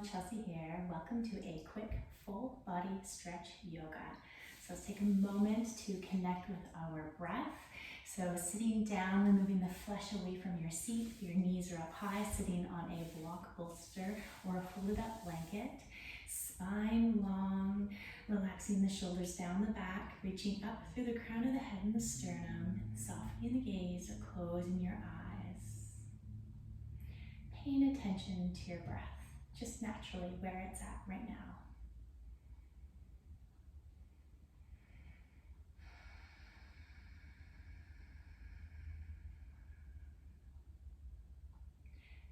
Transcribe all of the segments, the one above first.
Chelsea here. Welcome to a quick full body stretch yoga. So let's take a moment to connect with our breath. So sitting down, removing the flesh away from your seat. Your knees are up high, sitting on a block bolster or a folded up blanket. Spine long, relaxing the shoulders down the back, reaching up through the crown of the head and the sternum, softening the gaze or closing your eyes. Paying attention to your breath, just naturally where it's at right now.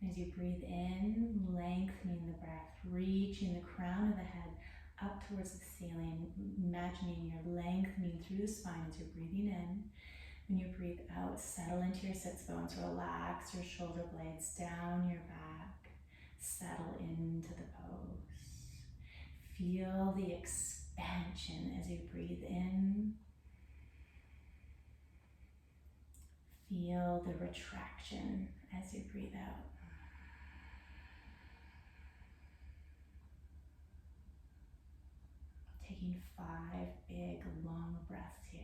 As you breathe in, lengthening the breath, reaching the crown of the head up towards the ceiling, imagining you're lengthening through the spine as you're breathing in. When you breathe out, settle into your sits bones, relax your shoulder blades down your back, settle into the pose. Feel the expansion as you breathe in. Feel the retraction as you breathe out. Taking 5 big, long breaths here.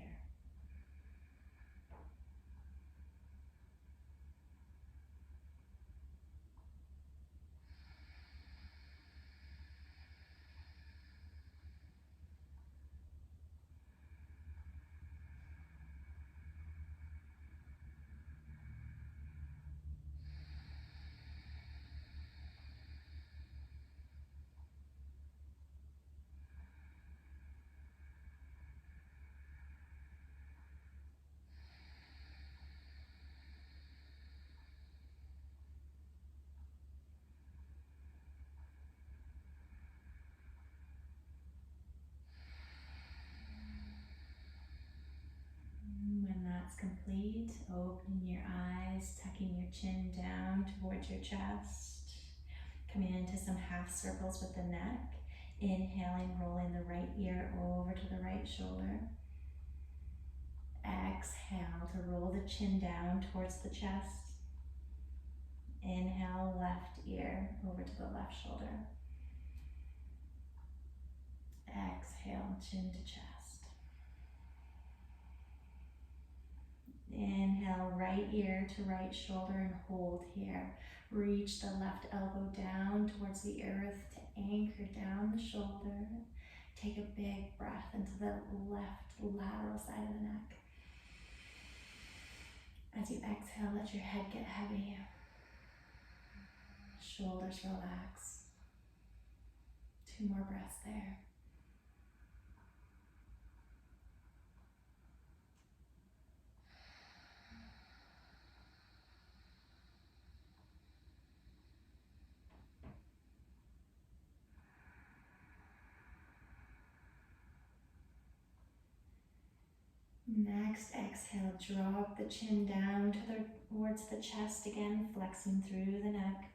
When that's complete, open your eyes, tucking your chin down towards your chest. Coming into some half circles with the neck. Inhaling, rolling the right ear over to the right shoulder. Exhale to roll the chin down towards the chest. Inhale, left ear over to the left shoulder. Exhale, chin to chest. Inhale, right ear to right shoulder and hold here. Reach the left elbow down towards the earth to anchor down the shoulder. Take a big breath into the left lateral side of the neck. As you exhale, let your head get heavy. Shoulders relax. 2 more breaths there. Next, exhale, drop the chin down towards the chest again, flexing through the neck.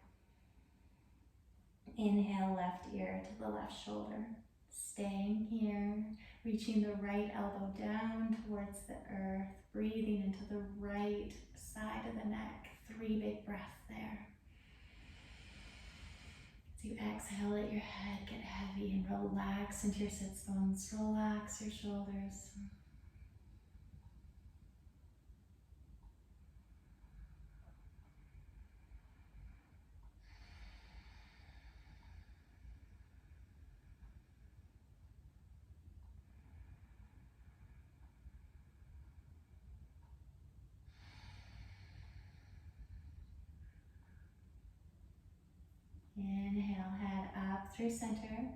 Inhale, left ear to the left shoulder. Staying here, reaching the right elbow down towards the earth, breathing into the right side of the neck. 3 big breaths there. As you exhale, let your head get heavy and relax into your sits bones. Relax your shoulders. Inhale, head up through center.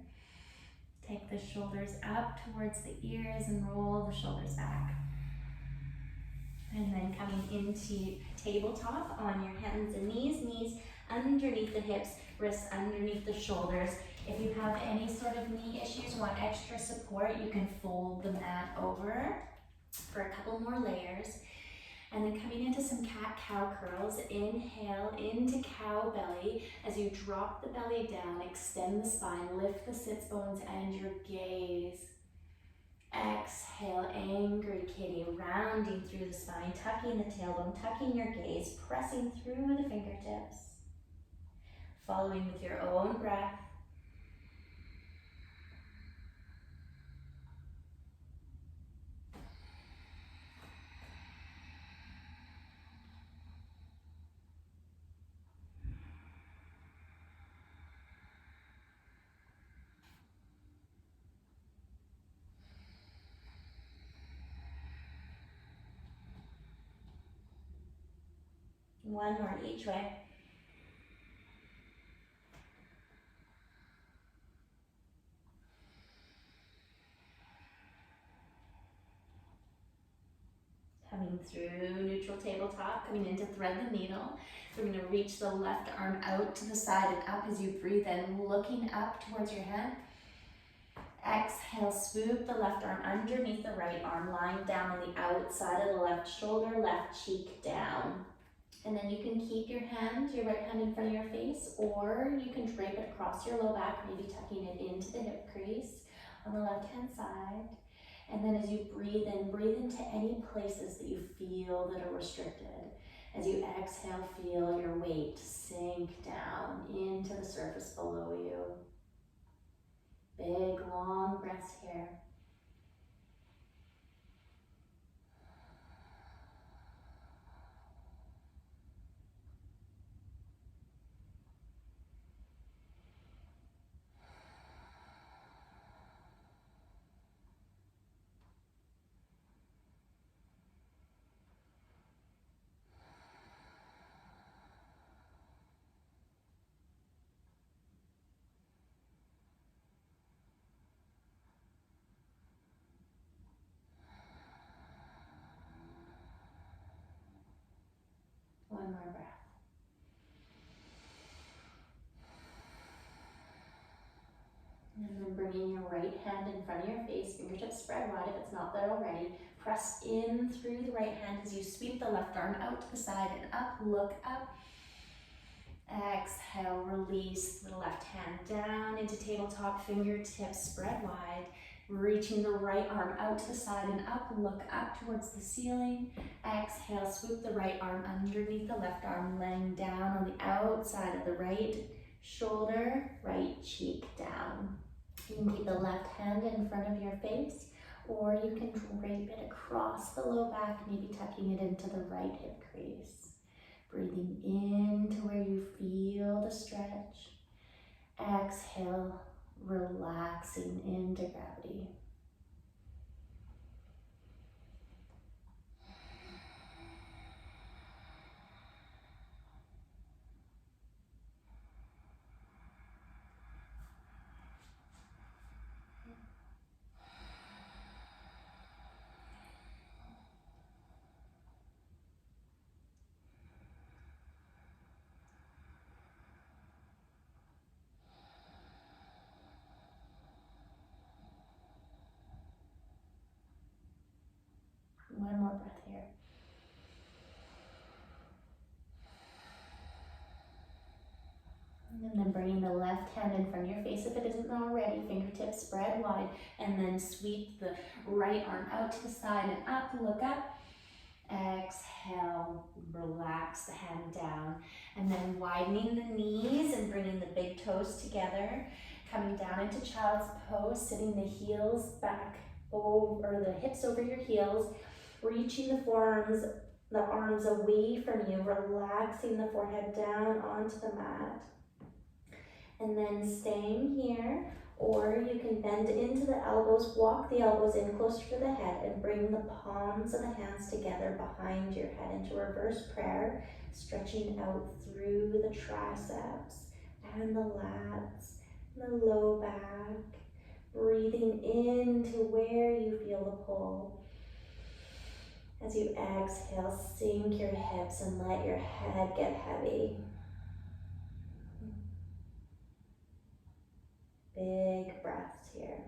Take the shoulders up towards the ears and roll the shoulders back. And then coming into tabletop on your hands and knees underneath the hips, wrists underneath the shoulders. If you have any sort of knee issues, want extra support, you can fold the mat over for a couple more layers. And then coming into some cat-cow curls, inhale into cow belly. As you drop the belly down, extend the spine, lift the sits bones and your gaze. Exhale, angry kitty, rounding through the spine, tucking the tailbone, tucking your gaze, pressing through the fingertips. Following with your own breath, One more each way. Coming through neutral tabletop, coming in to thread the needle. We're going to reach the left arm out to the side and up as you breathe in, looking up towards your head. Exhale, swoop the left arm underneath the right arm, lying down on the outside of the left shoulder, left cheek down. And then you can keep your right hand in front of your face, or you can drape it across your low back, maybe tucking it into the hip crease on the left-hand side. And then as you breathe in, breathe into any places that you feel that are restricted. As you exhale, feel your weight sink down into the surface below you. Big, long breaths here. One more breath. And then bringing your right hand in front of your face, fingertips spread wide if it's not there already. Press in through the right hand as you sweep the left arm out to the side and up, look up. Exhale, release the left hand down into tabletop, fingertips spread wide. Reaching the right arm out to the side and up, look up towards the ceiling. Exhale, swoop the right arm underneath the left arm, laying down on the outside of the right shoulder, right cheek down. You can keep the left hand in front of your face, or you can drape it across the low back, maybe tucking it into the right hip crease. Breathing into where you feel the stretch. Exhale, relaxing into gravity. One more breath here. And then bringing the left hand in front of your face if it isn't already, fingertips spread wide, and then sweep the right arm out to the side and up, look up. Exhale, relax the hand down, and then widening the knees and bringing the big toes together, coming down into child's pose, sitting the heels back over, the hips over your heels, reaching the forearms, the arms away from you, relaxing the forehead down onto the mat. And then staying here, or you can bend into the elbows, walk the elbows in closer to the head and bring the palms of the hands together behind your head into reverse prayer, stretching out through the triceps and the lats, the low back, breathing into where you feel the pull. As you exhale, sink your hips and let your head get heavy. Big breaths here.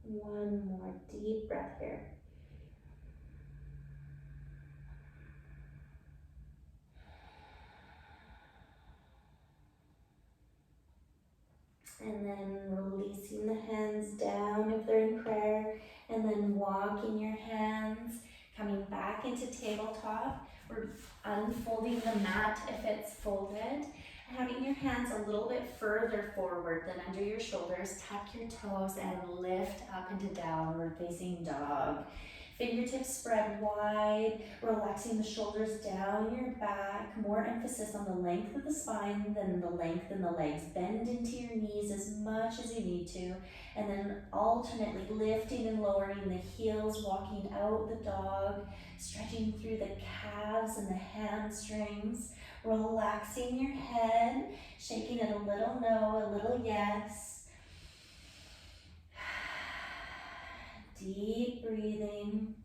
One more deep breath here. And then releasing the hands down if they're in prayer, and then walking your hands, coming back into tabletop. We're unfolding the mat if it's folded, having your hands a little bit further forward than under your shoulders. Tuck your toes and lift up into downward facing dog. Fingertips spread wide, relaxing the shoulders down your back. More emphasis on the length of the spine than the length in the legs. Bend into your knees as much as you need to, and then alternately lifting and lowering the heels, walking out the dog, stretching through the calves and the hamstrings, relaxing your head, shaking it a little no, a little yes. Deep breathing,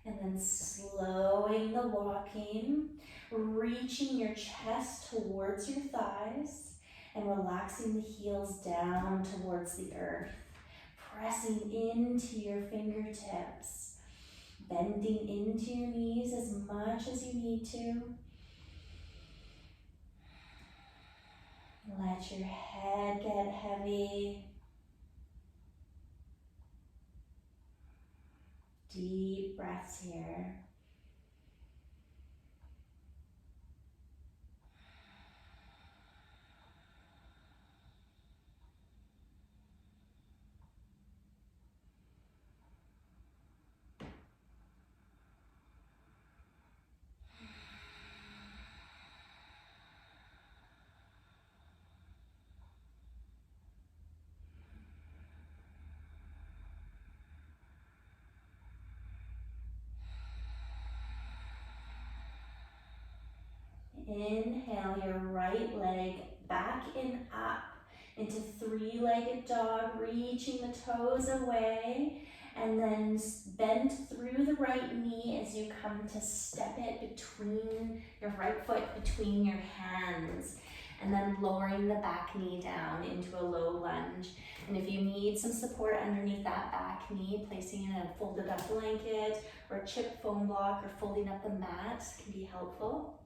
and then slowing the walking, reaching your chest towards your thighs and relaxing the heels down towards the earth, pressing into your fingertips, bending into your knees as much as you need to. Let your head get heavy. Deep breaths here. Inhale your right leg back and up into three-legged dog, reaching the toes away, and then bend through the right knee as you come to step it between your right foot between your hands, and then lowering the back knee down into a low lunge. And if you need some support underneath that back knee, placing in a folded up blanket or a chip foam block or folding up the mat can be helpful.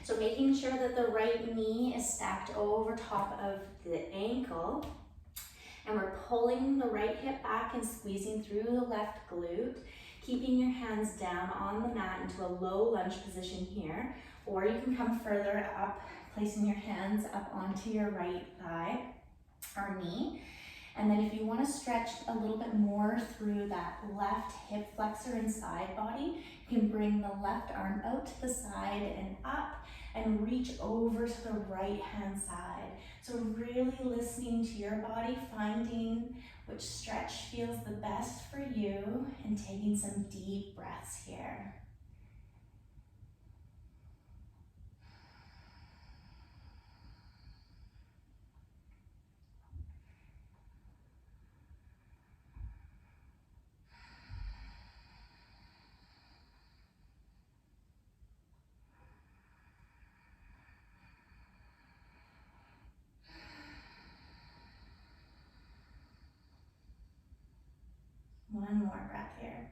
So making sure that the right knee is stacked over top of the ankle, and we're pulling the right hip back and squeezing through the left glute, keeping your hands down on the mat into a low lunge position here, or you can come further up, placing your hands up onto your right thigh or knee. And then if you want to stretch a little bit more through that left hip flexor and side body, you can bring the left arm out to the side and up and reach over to the right hand side. So really listening to your body, finding which stretch feels the best for you, and taking some deep breaths here. One more breath here.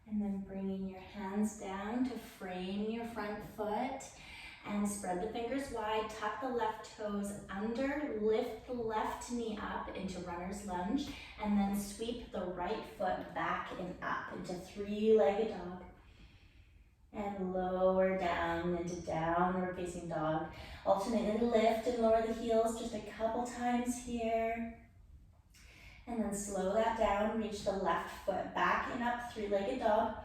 And then bringing your hands down to frame your front foot and spread the fingers wide, tuck the left toes under, lift the left knee up into runner's lunge, and then sweep the right foot back and up into three-legged dog. And lower down into downward facing dog. Alternately lift and lower the heels just a couple times here. And then slow that down, reach the left foot back and up, three-legged dog.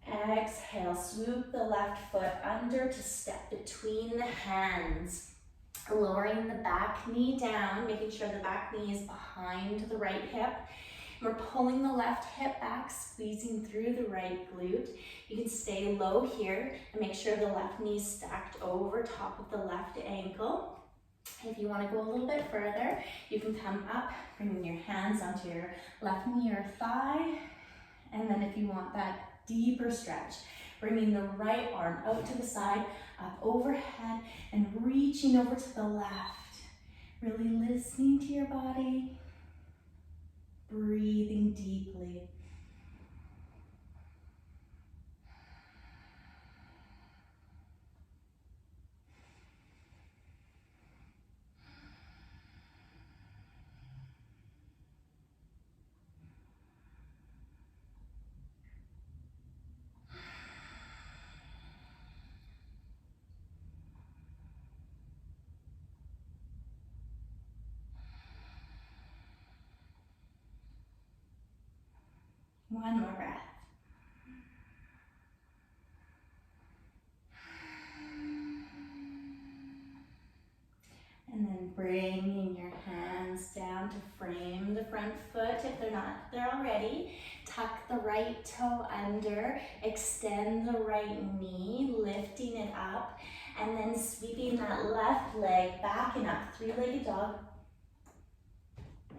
Exhale, swoop the left foot under to step between the hands. Lowering the back knee down, making sure the back knee is behind the right hip. We're pulling the left hip back, squeezing through the right glute. You can stay low here and make sure the left knee is stacked over top of the left ankle. If you want to go a little bit further, you can come up, bringing your hands onto your left knee or thigh. And then if you want that deeper stretch, bringing the right arm out to the side, up overhead, and reaching over to the left. Really listening to your body. Breathing deeply. One more breath. And then bringing your hands down to frame the front foot if they're not there already. Tuck the right toe under, extend the right knee, lifting it up, and then sweeping that left leg back and up, three-legged dog.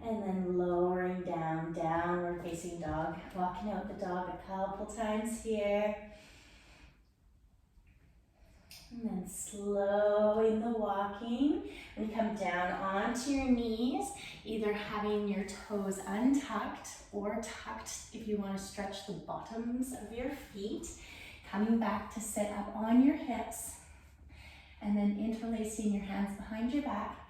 And then lowering down, downward facing dog. Walking out the dog a couple times here. And then slowing the walking. When you come down onto your knees, either having your toes untucked or tucked if you want to stretch the bottoms of your feet. Coming back to sit up on your hips. And then interlacing your hands behind your back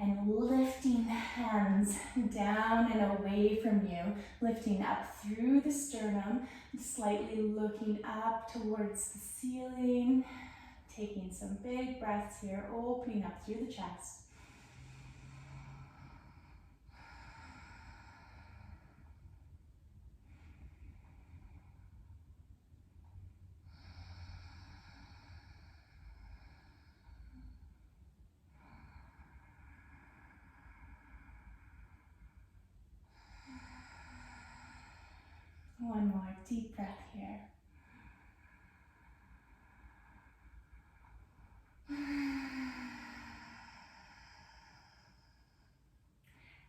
and lifting the hands down and away from you. Lifting up through the sternum, slightly looking up towards the ceiling. Taking some big breaths here, opening up through the chest. One more deep breath here.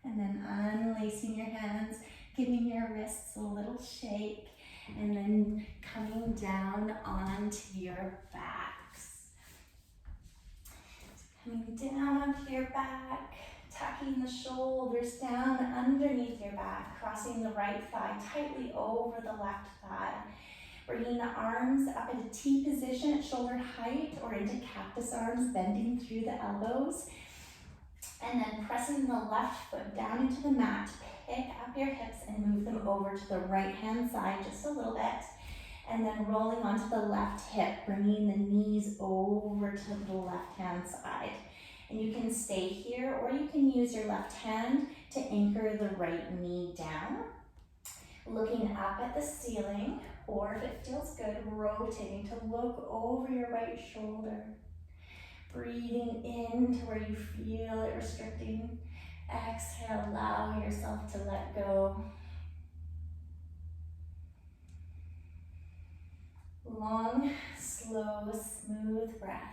And then unlacing your hands, giving your wrists a little shake, and then coming down onto your backs. So coming down onto your back, tucking the shoulders down underneath your back, crossing the right thigh tightly over the left thigh. Bringing the arms up at a T position at shoulder height or into cactus arms, bending through the elbows. And then pressing the left foot down into the mat, pick up your hips and move them over to the right hand side just a little bit. And then rolling onto the left hip, bringing the knees over to the left hand side. And you can stay here or you can use your left hand to anchor the right knee down. Looking up at the ceiling, or if it feels good, rotating to look over your right shoulder. Breathing in to where you feel it restricting. Exhale, allow yourself to let go. Long, slow, smooth breaths.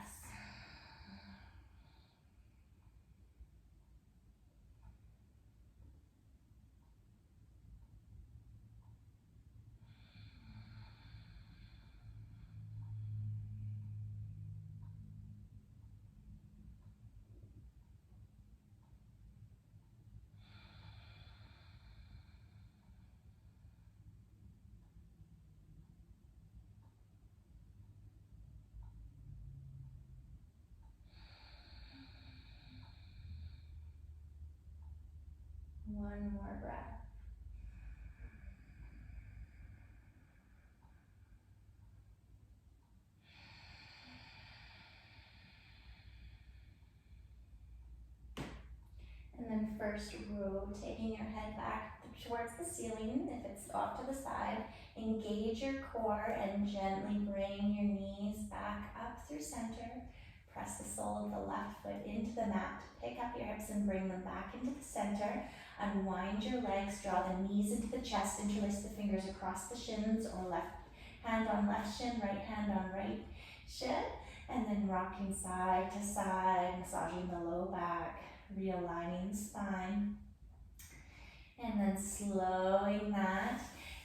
One more breath. And then first rotating your head back towards the ceiling if it's off to the side. Engage your core and gently bring your knees back up through center. Press the sole of the left foot into the mat. Pick up your hips and bring them back into the center. Unwind your legs, draw the knees into the chest, interlace the fingers across the shins or left hand on left shin, right hand on right shin. And then rocking side to side, massaging the low back, realigning the spine. And then slowing that,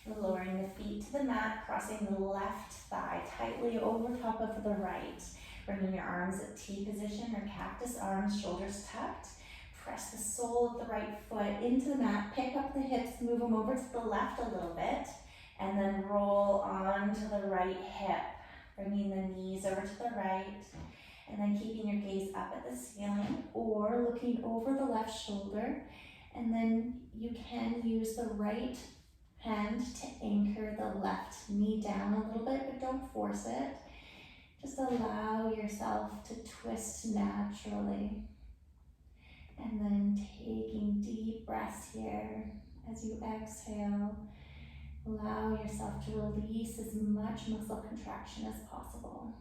lowering the feet to the mat, crossing the left thigh tightly over top of the right. Bringing your arms at T position or cactus arms, shoulders tucked. Press the sole of the right foot into the mat, pick up the hips, move them over to the left a little bit, and then roll onto the right hip. Bringing the knees over to the right, and then keeping your gaze up at the ceiling or looking over the left shoulder. And then you can use the right hand to anchor the left knee down a little bit, but don't force it. Just allow yourself to twist naturally. And then taking deep breaths here as you exhale. Allow yourself to release as much muscle contraction as possible.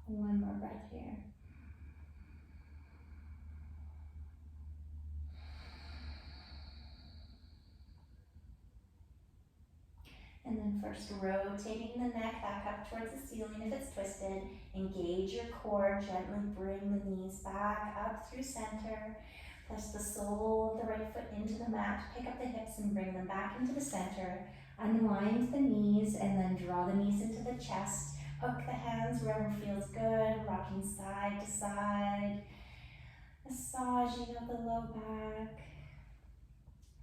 One more breath here. And then first rotating the neck back up towards the ceiling if it's twisted. Engage your core, gently bring the knees back up through center. Press the sole of the right foot into the mat, pick up the hips and bring them back into the center. Unwind the knees and then draw the knees into the chest. Hook the hands wherever feels good, rocking side to side. Massaging of the low back.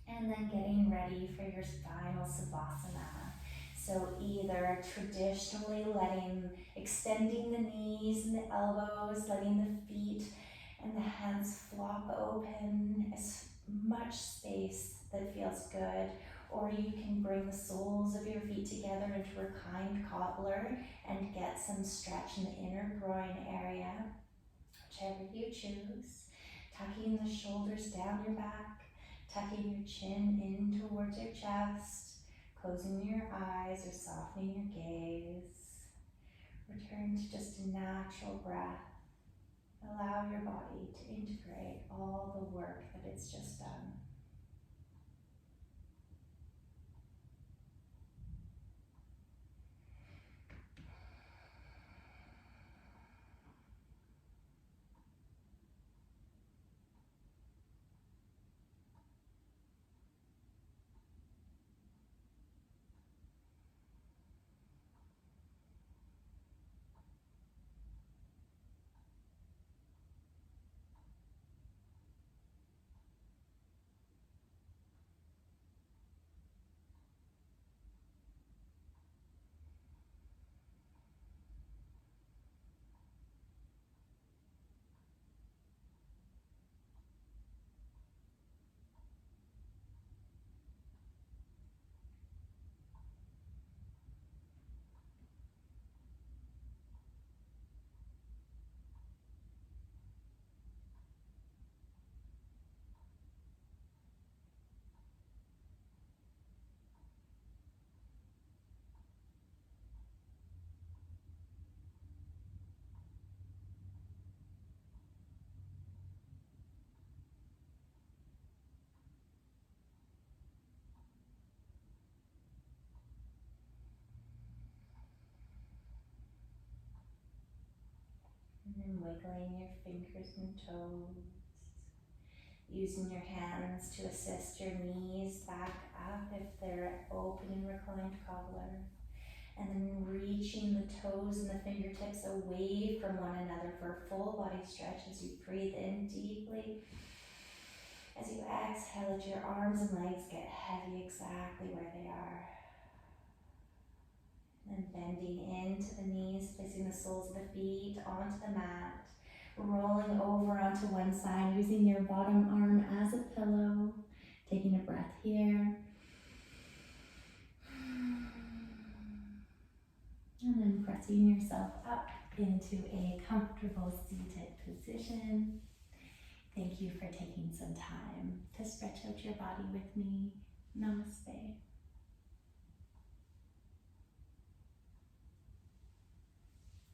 And then getting ready for your final savasanna. So either traditionally extending the knees and the elbows, letting the feet and the hands flop open, as much space that feels good. Or you can bring the soles of your feet together into reclined cobbler and get some stretch in the inner groin area, whichever you choose. Tucking the shoulders down your back, tucking your chin in towards your chest, closing your eyes or softening your gaze. Return to just a natural breath. Allow your body to integrate all the work that it's just done. And then wiggling your fingers and toes. Using your hands to assist your knees back up if they're open in reclined cobbler. And then reaching the toes and the fingertips away from one another for a full body stretch as you breathe in deeply. As you exhale, let your arms and legs get heavy exactly where they are. And bending into the knees, placing the soles of the feet onto the mat. Rolling over onto one side, using your bottom arm as a pillow. Taking a breath here. And then pressing yourself up into a comfortable seated position. Thank you for taking some time to stretch out your body with me. Namaste.